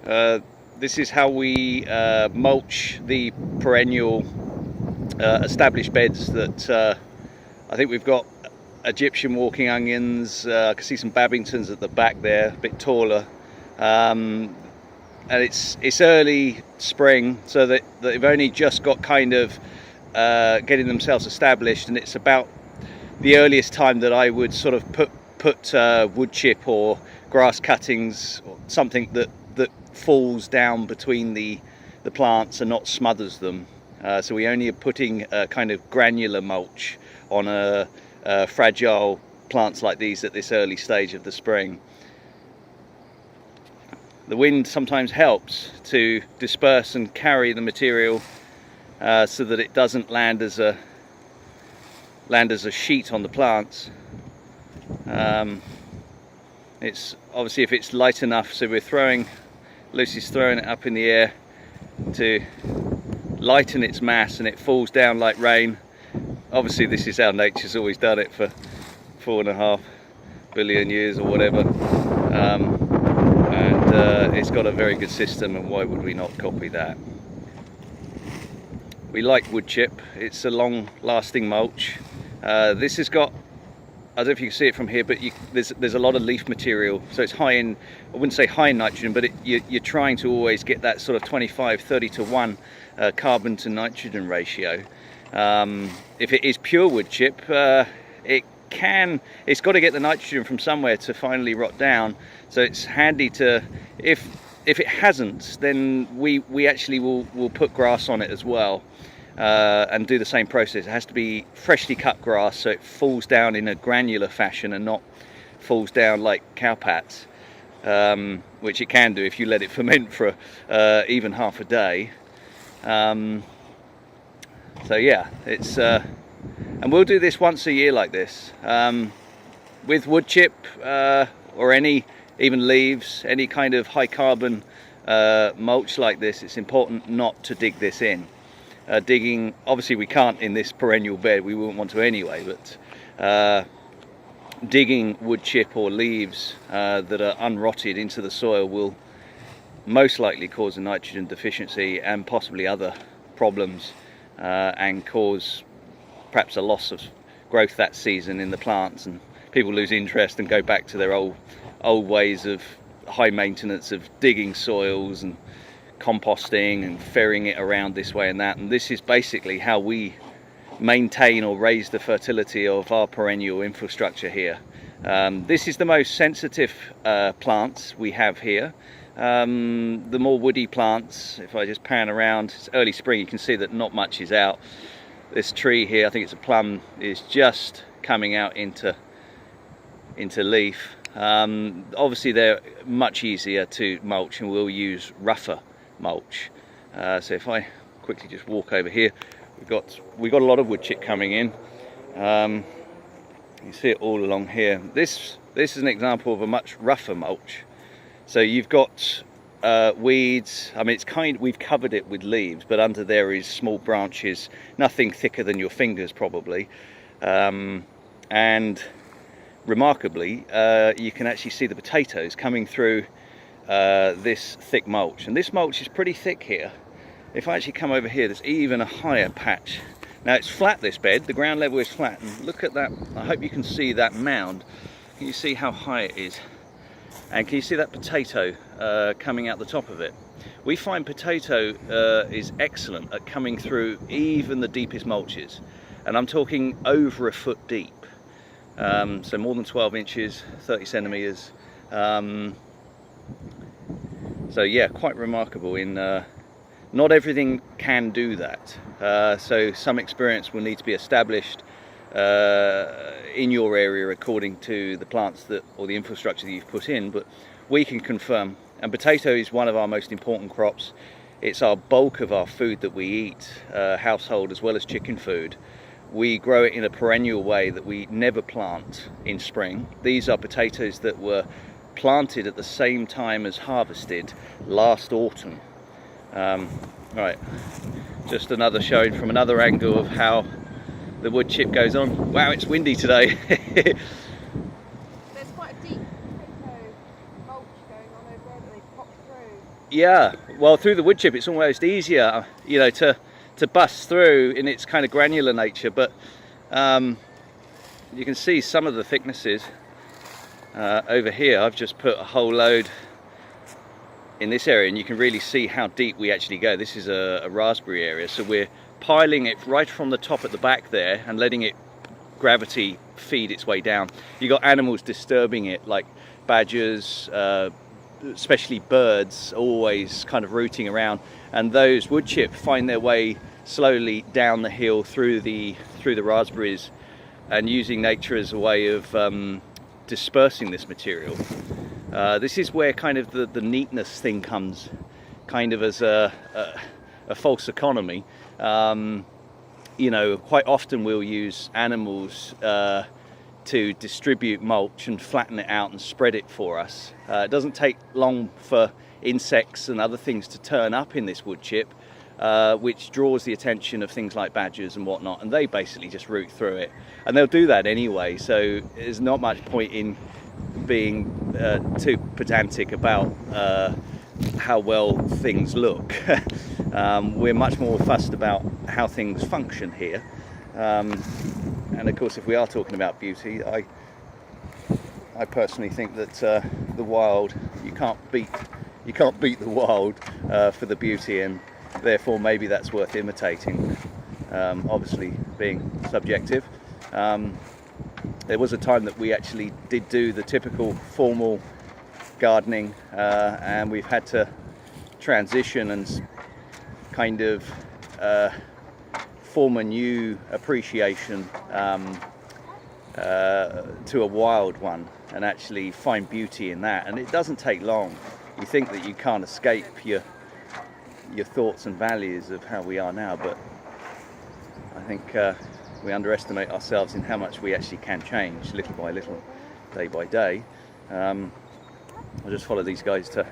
This is how we mulch the perennial established beds that I think we've got. Egyptian walking onions, I can see some Babingtons at the back there, a bit taller, and it's early spring, so that they've only just got kind of getting themselves established, and it's about the earliest time that I would sort of put wood chip or grass cuttings, or something that falls down between the plants and not smothers them. So we only are putting a kind of granular mulch on fragile plants like these at this early stage of the spring. The wind sometimes helps to disperse and carry the material so that it doesn't land as a sheet on the plants. It's obviously, if it's light enough, so Lucy's throwing it up in the air to lighten its mass, and it falls down like rain. Obviously this is how nature's always done it for 4.5 billion years or whatever, and it's got a very good system, and why would we not copy that? We like wood chip. It's a long lasting mulch. This has got, I don't know if you can see it from here, but there's a lot of leaf material, so it's high in, I wouldn't say high in nitrogen, but you're trying to always get that sort of 25-30 to 1 carbon to nitrogen ratio. If it is pure wood chip, it's got to get the nitrogen from somewhere to finally rot down, so it's handy to, if it hasn't, then we actually will put grass on it as well, and do the same process. It has to be freshly cut grass, so it falls down in a granular fashion and not falls down like cowpats, which it can do if you let it ferment for even half a day. So yeah, it's and we'll do this once a year like this. With wood chip or even leaves, any kind of high carbon mulch like this, it's important not to dig this in. Digging, obviously we can't in this perennial bed, we wouldn't want to anyway, but digging wood chip or leaves that are unrotted into the soil will most likely cause a nitrogen deficiency and possibly other problems, and cause perhaps a loss of growth that season in the plants, and people lose interest and go back to their old ways of high maintenance of digging soils and composting and ferrying it around this way and that. And this is basically how we maintain or raise the fertility of our perennial infrastructure here. This is the most sensitive plants we have here. The more woody plants, if I just pan around, it's early spring, you can see that not much is out. This tree here, I think it's a plum, is just coming out into leaf. Obviously they're much easier to mulch, and we'll use rougher mulch. So if I quickly just walk over here, we've got a lot of wood chip coming in. You see it all along here. This is an example of a much rougher mulch. So you've got weeds. I mean, we've covered it with leaves, but under there is small branches, nothing thicker than your fingers probably, and remarkably you can actually see the potatoes coming through this thick mulch, and this mulch is pretty thick here. If I actually come over here, there's even a higher patch. Now it's flat, this bed, the ground level is flat, and look at that. I hope you can see that mound. Can you see how high it is? And can you see that potato coming out the top of it? We find potato is excellent at coming through even the deepest mulches, and I'm talking over a foot deep, so more than 12 inches, 30 centimeters. So yeah, quite remarkable. Not everything can do that, so some experience will need to be established in your area according to the plants or the infrastructure that you've put in, but we can confirm. And potato is one of our most important crops. It's our bulk of our food that we eat, household as well as chicken food. We grow it in a perennial way that we never plant in spring. These are potatoes that were planted at the same time as harvested last autumn. Right, just another showing from another angle of how the wood chip goes on. Wow, it's windy today. There's quite a deep potato mulch going on over there that they pop through. Yeah, well, through the wood chip it's almost easier, you know, to bust through in its kind of granular nature, but you can see some of the thicknesses over here. I've just put a whole load in this area, and you can really see how deep we actually go. This is a raspberry area, so we're piling it right from the top at the back there and letting it gravity feed its way down. You got animals disturbing it, like badgers, especially birds, always kind of rooting around, and those wood chip find their way slowly down the hill through the raspberries, and using nature as a way of dispersing this material. This is where kind of the neatness thing comes, kind of as a false economy. You know, quite often we'll use animals to distribute mulch and flatten it out and spread it for us. It doesn't take long for insects and other things to turn up in this wood chip, which draws the attention of things like badgers and whatnot, and they basically just root through it, and they'll do that anyway, so there's not much point in being too pedantic about how well things look. We're much more fussed about how things function here, and of course, if we are talking about beauty, I personally think that the wild, you can't beat the wild for the beauty, and therefore maybe that's worth imitating, obviously being subjective. There was a time that we actually did do the typical formal gardening, and we've had to transition and kind of form a new appreciation to a wild one, and actually find beauty in that. And it doesn't take long. You think that you can't escape your thoughts and values of how we are now, but I think we underestimate ourselves in how much we actually can change, little by little, day by day. I'll just follow these guys to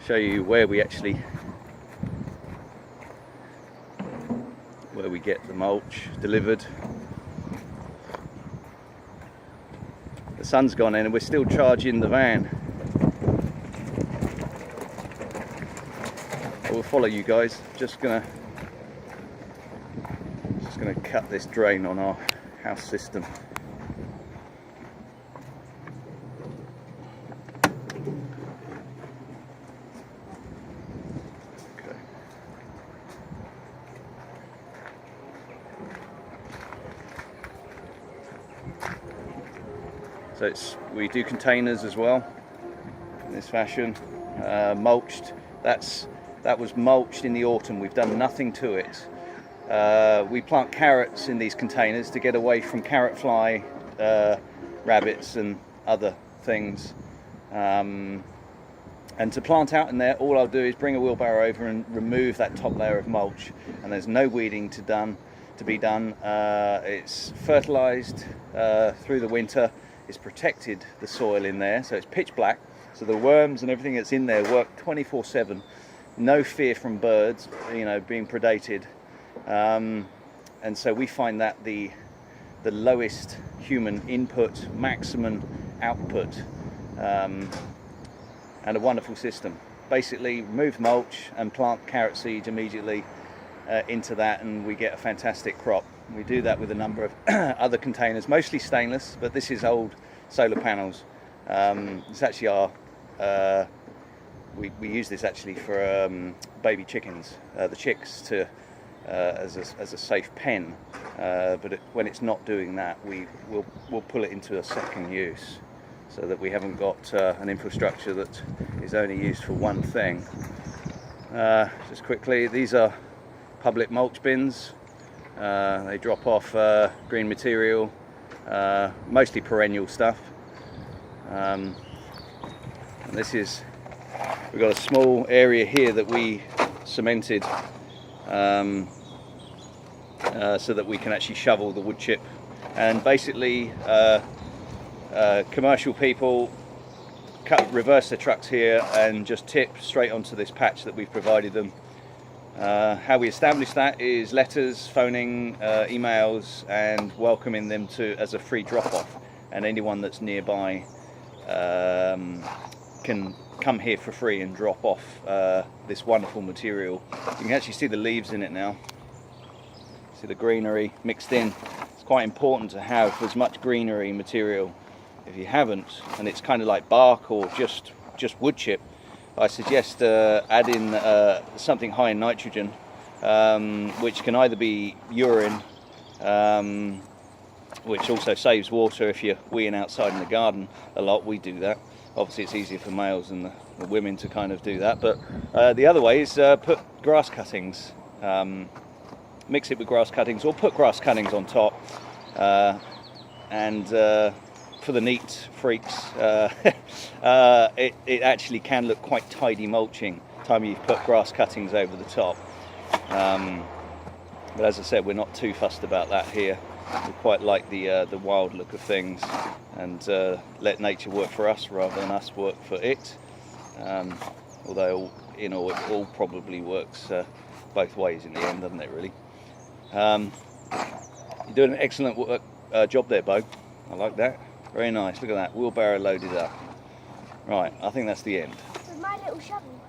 show you where we get the mulch delivered. The sun's gone in and we're still charging the van. I will follow you guys. Just gonna cut this drain on our house system. Okay. So we do containers as well in this fashion, mulched. That was mulched in the autumn. We've done nothing to it. We plant carrots in these containers to get away from carrot fly, rabbits and other things. And to plant out in there, all I'll do is bring a wheelbarrow over and remove that top layer of mulch, and there's no weeding to be done. It's fertilized through the winter. It's protected the soil in there, so it's pitch black, so the worms and everything that's in there work 24/7. No fear from birds, you know, being predated. And so we find that the lowest human input, maximum output, and a wonderful system. Basically remove mulch and plant carrot seeds immediately into that, and we get a fantastic crop. We do that with a number of other containers, mostly stainless, but this is old solar panels. It's actually our we use this actually for baby chickens, the chicks, to as a safe pen, but when it's not doing that, we'll pull it into a second use, so that we haven't got an infrastructure that is only used for one thing. Just quickly, these are public mulch bins. They drop off green material, mostly perennial stuff. And this is, we've got a small area here that we cemented so that we can actually shovel the wood chip, and basically commercial people reverse their trucks here and just tip straight onto this patch that we've provided them. How we establish that is letters, phoning, emails, and welcoming them as a free drop-off, and anyone that's nearby can come here for free and drop off this wonderful material. You can actually see the leaves in it now. See the greenery mixed in. It's quite important to have as much greenery material. If you haven't, and it's kind of like bark or just wood chip, I suggest adding something high in nitrogen, which can either be urine, which also saves water if you're weeing outside in the garden a lot. We do that. Obviously it's easier for males than the women to kind of do that, but the other way is put grass cuttings, mix it with grass cuttings, or put grass cuttings on top, and for the neat freaks, it actually can look quite tidy mulching time you've put grass cuttings over the top. But as I said, we're not too fussed about that here. We quite like the wild look of things, and let nature work for us rather than us work for it. Although it all probably works both ways in the end, doesn't it, really? You're doing an excellent job there, Bo. I like that. Very nice. Look at that. Wheelbarrow loaded up. Right, I think that's the end. With my little shovel.